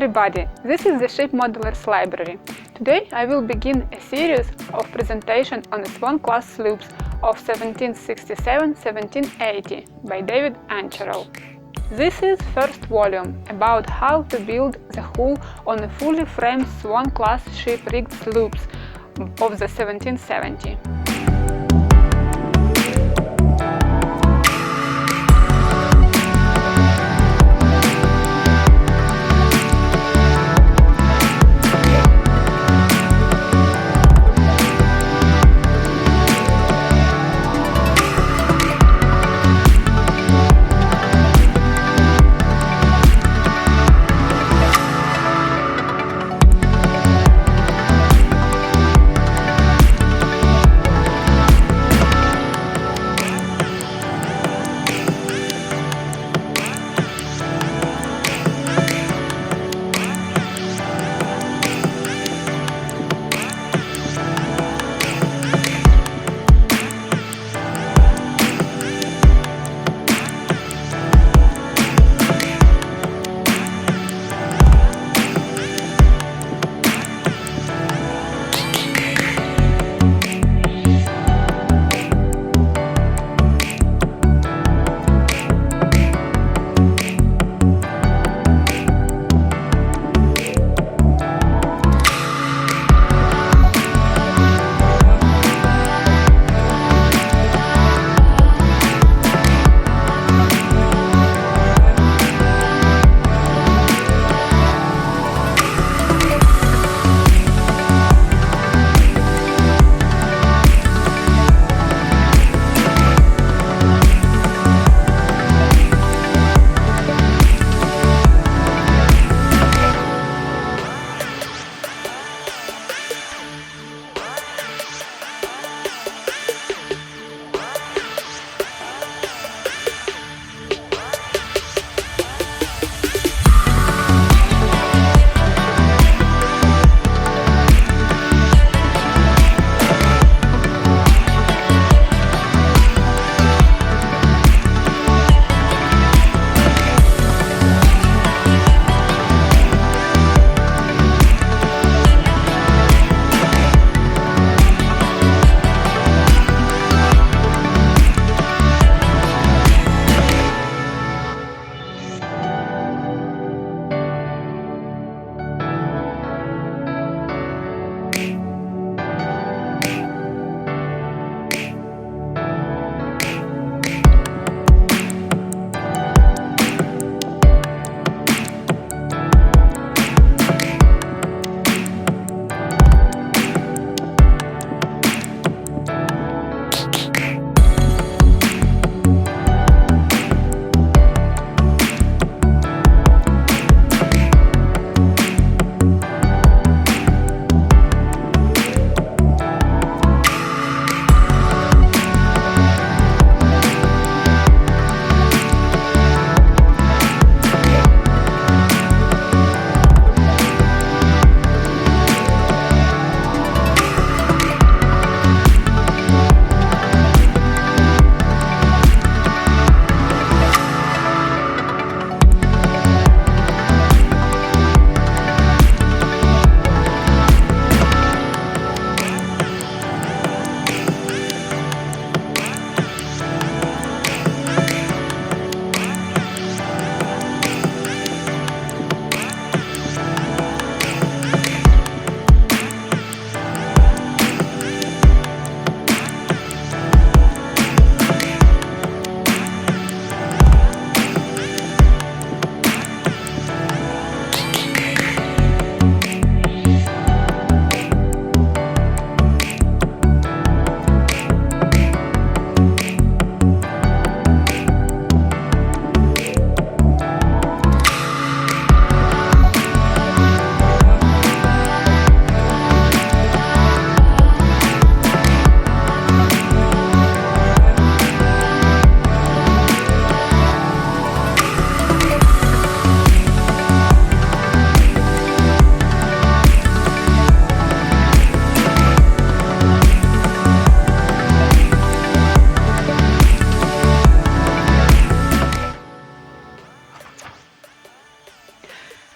everybody, this is the Ship Modelers Library. Today I will begin a series of presentation on the SWAN class sloops of 1767-1780 by David Antscherl. This is first volume about how to build the hull on a fully framed SWAN class ship rigged sloops of the 1770.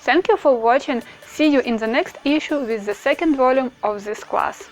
Thank you for watching. See you in the next issue with the second volume of this class.